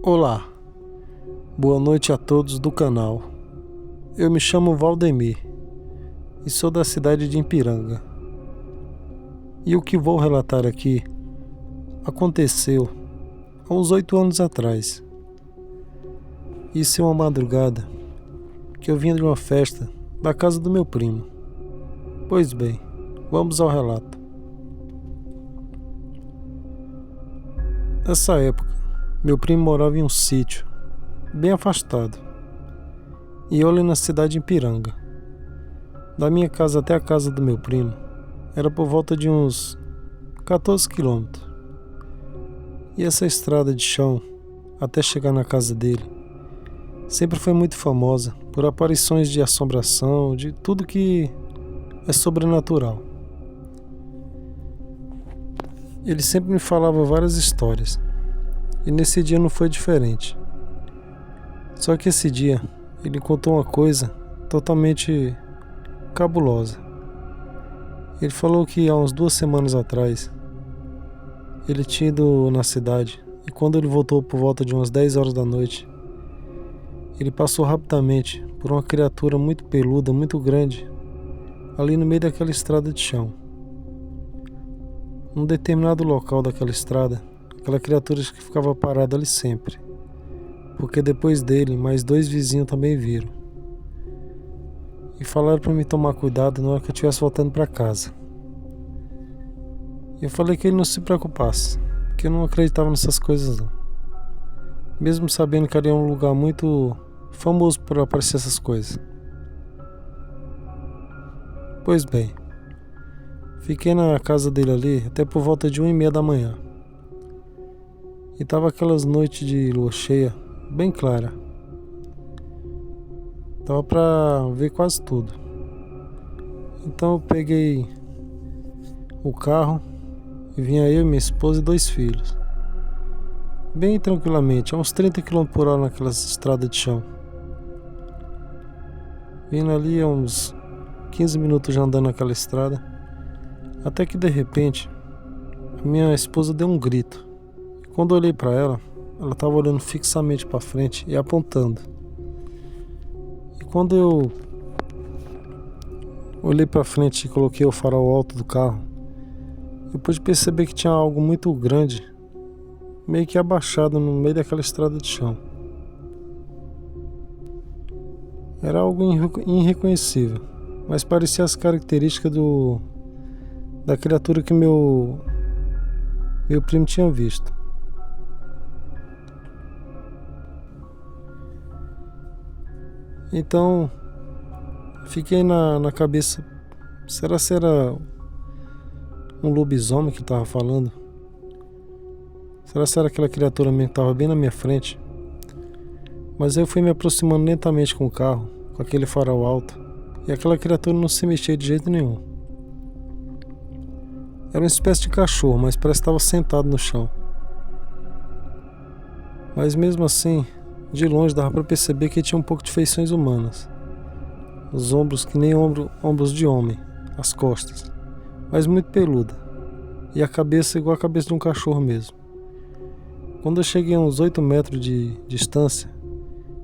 Olá, boa noite a todos do canal. Eu me chamo Valdemir e sou da cidade de Ipiranga. E o que vou relatar aqui aconteceu há uns 8 anos atrás. Isso é uma madrugada que eu vinha de uma festa da casa do meu primo. Pois bem, vamos ao relato. Nessa época, meu primo morava em um sítio bem afastado e eu ali na cidade de Ipiranga. Da minha casa até a casa do meu primo era por volta de uns 14 quilômetros. E essa estrada de chão até chegar na casa dele sempre foi muito famosa por aparições de assombração, de tudo que é sobrenatural. Ele sempre me falava várias histórias e nesse dia não foi diferente. Só que esse dia ele contou uma coisa totalmente cabulosa. Ele falou que há umas 2 semanas atrás ele tinha ido na cidade e quando ele voltou por volta de umas 10 horas da noite, ele passou rapidamente por uma criatura muito peluda, muito grande, ali no meio daquela estrada de chão. Num determinado local daquela estrada, aquela criatura que ficava parada ali sempre, porque depois dele, mais 2 vizinhos também viram. E falaram para me tomar cuidado na hora que eu estivesse voltando para casa. Eu falei que ele não se preocupasse, que eu não acreditava nessas coisas não. Mesmo sabendo que ali é um lugar muito famoso por aparecer essas coisas. Pois bem, fiquei na casa dele ali até por volta de 1h30 da manhã. E tava aquelas noites de lua cheia, bem clara. Tava pra ver quase tudo. Então eu peguei o carro e vinha eu, minha esposa e 2 filhos. Bem tranquilamente, a uns 30 km por hora naquelas estradas de chão. Vindo ali a uns 15 minutos já andando naquela estrada. Até que de repente, a minha esposa deu um grito. E quando eu olhei pra ela, ela estava olhando fixamente para frente e apontando. E quando eu olhei para frente e coloquei o farol alto do carro, eu pude perceber que tinha algo muito grande, meio que abaixado no meio daquela estrada de chão. Era algo irreconhecível, mas parecia as características da criatura que meu primo tinha visto. Então, fiquei na cabeça, será um lobisomem que estava falando? Será aquela criatura mesmo que estava bem na minha frente? Mas eu fui me aproximando lentamente com o carro, com aquele farol alto, e aquela criatura não se mexia de jeito nenhum. Era uma espécie de cachorro, mas parece que estava sentado no chão. Mas mesmo assim, de longe dava para perceber que tinha um pouco de feições humanas. Os ombros que nem ombros de homem, as costas, mas muito peluda. E a cabeça igual a cabeça de um cachorro mesmo. Quando eu cheguei a uns 8 metros de distância,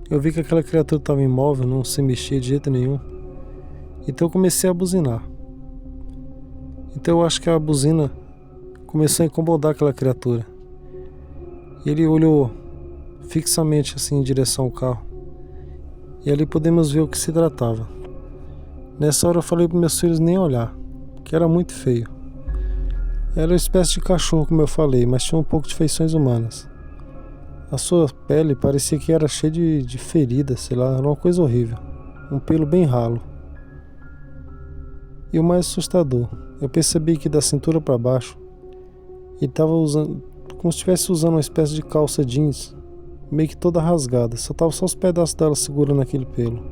eu vi que aquela criatura estava imóvel, não se mexia de jeito nenhum. Então eu comecei a buzinar. Então eu acho que a buzina começou a incomodar aquela criatura. E ele olhou fixamente assim em direção ao carro. E ali podemos ver o que se tratava. Nessa hora eu falei para meus filhos nem olhar, que era muito feio. Era uma espécie de cachorro, como eu falei, mas tinha um pouco de feições humanas. A sua pele parecia que era cheia de feridas, sei lá, era uma coisa horrível. Um pelo bem ralo. E o mais assustador, eu percebi que da cintura para baixo ele estava usando, como se estivesse usando uma espécie de calça jeans, meio que toda rasgada, só os pedaços dela segurando aquele pelo.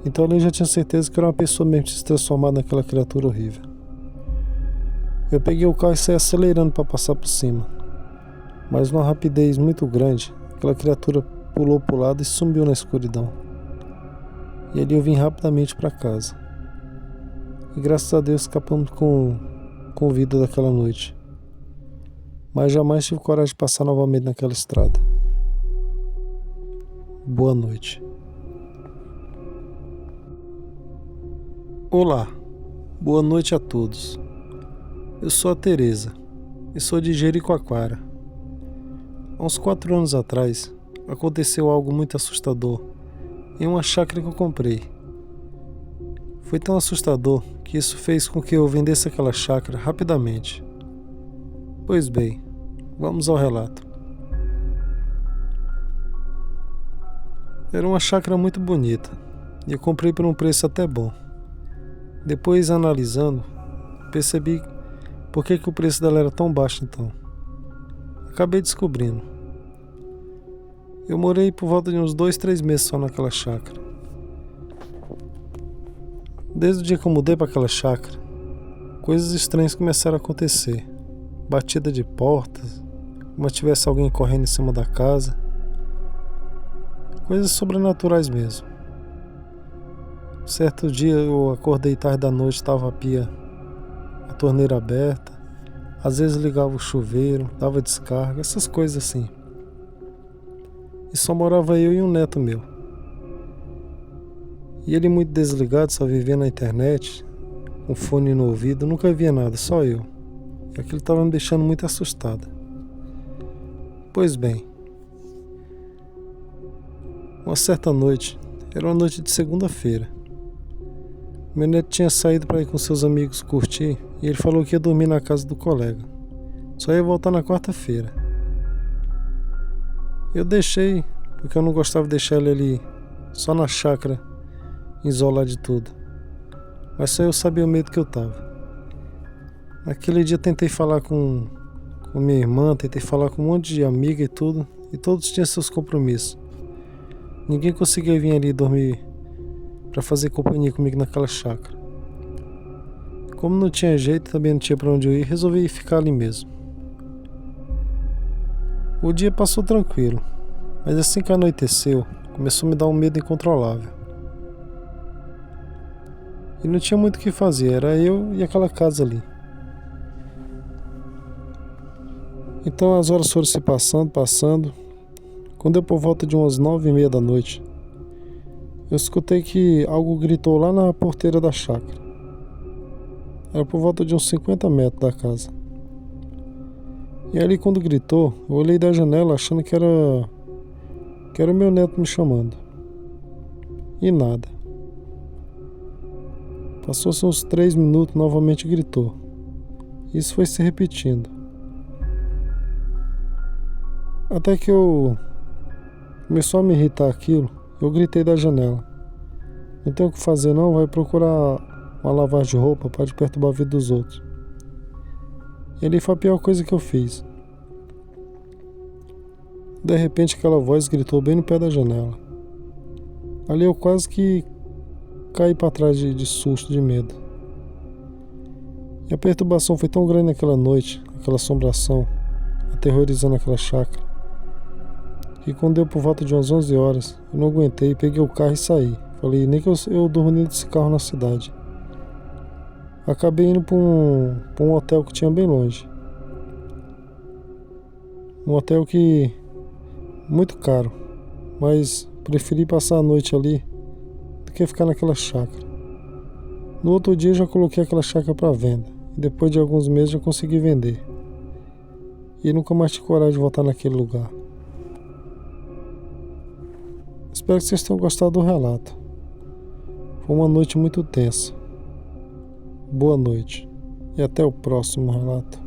Então ali eu já tinha certeza que era uma pessoa mesmo que se transformada naquela criatura horrível. Eu peguei o carro e saí acelerando para passar por cima, mas numa rapidez muito grande, aquela criatura pulou para o lado e sumiu na escuridão. E ali eu vim rapidamente para casa. E graças a Deus escapamos com vida daquela noite. Mas jamais tive coragem de passar novamente naquela estrada. boa noite. Olá, boa noite a todos. Eu sou a Teresa e sou de Jericoacoara. Há uns 4 anos atrás, aconteceu algo muito assustador em uma chácara que eu comprei. Foi tão assustador que isso fez com que eu vendesse aquela chácara rapidamente. Pois bem, vamos ao relato. Era uma chácara muito bonita e eu comprei por um preço até bom. Depois, analisando, percebi por que o preço dela era tão baixo então. Acabei descobrindo. Eu morei por volta de uns 2-3 meses só naquela chácara. Desde o dia que eu mudei para aquela chácara, coisas estranhas começaram a acontecer. Batida de portas, como se tivesse alguém correndo em cima da casa. Coisas sobrenaturais mesmo. Certo dia eu acordei tarde da noite, estava a torneira aberta. Às vezes ligava o chuveiro, dava descarga, essas coisas assim. E só morava eu e um neto meu. E ele muito desligado, só vivia na internet, com fone no ouvido, nunca via nada, só eu. E aquilo estava me deixando muito assustado. Pois bem, uma certa noite, era uma noite de segunda-feira. Meu neto tinha saído para ir com seus amigos curtir e ele falou que ia dormir na casa do colega. Só ia voltar na quarta-feira. Eu deixei, porque eu não gostava de deixar ele ali, só na chácara, isolado de tudo. Mas só eu sabia o medo que eu tava. Naquele dia tentei falar com minha irmã, tentei falar com um monte de amiga e tudo, e todos tinham seus compromissos. Ninguém conseguia vir ali dormir para fazer companhia comigo naquela chácara. Como não tinha jeito, também não tinha para onde eu ir, resolvi ficar ali mesmo. O dia passou tranquilo, mas assim que anoiteceu, começou a me dar um medo incontrolável. E não tinha muito o que fazer, era eu e aquela casa ali. Então as horas foram se passando. Quando deu por volta de umas 9:30 da noite, eu escutei que algo gritou lá na porteira da chácara. Era por volta de uns 50 metros da casa. E ali quando gritou, eu olhei da janela achando que era o meu neto me chamando. E nada. Passou-se uns 3 minutos, novamente gritou. Isso foi se repetindo. Até que começou a me irritar aquilo. Eu gritei da janela. Não tem o que fazer não, vai procurar uma lavagem de roupa para perturbar a vida dos outros. E ali foi a pior coisa que eu fiz. De repente aquela voz gritou bem no pé da janela. Ali eu quase que caí para trás de susto, de medo. E a perturbação foi tão grande naquela noite, aquela assombração, aterrorizando aquela chácara, que quando deu por volta de umas 11 horas, eu não aguentei, peguei o carro e saí. Falei, nem que eu durmo dentro desse carro na cidade. Acabei indo para um hotel que tinha bem longe. Um hotel que muito caro, mas preferi passar a noite ali do que ficar naquela chácara. No outro dia já coloquei aquela chácara para venda e depois de alguns meses já consegui vender. E nunca mais tive coragem de voltar naquele lugar. Espero que vocês tenham gostado do relato. Foi uma noite muito tensa. Boa noite e até o próximo relato.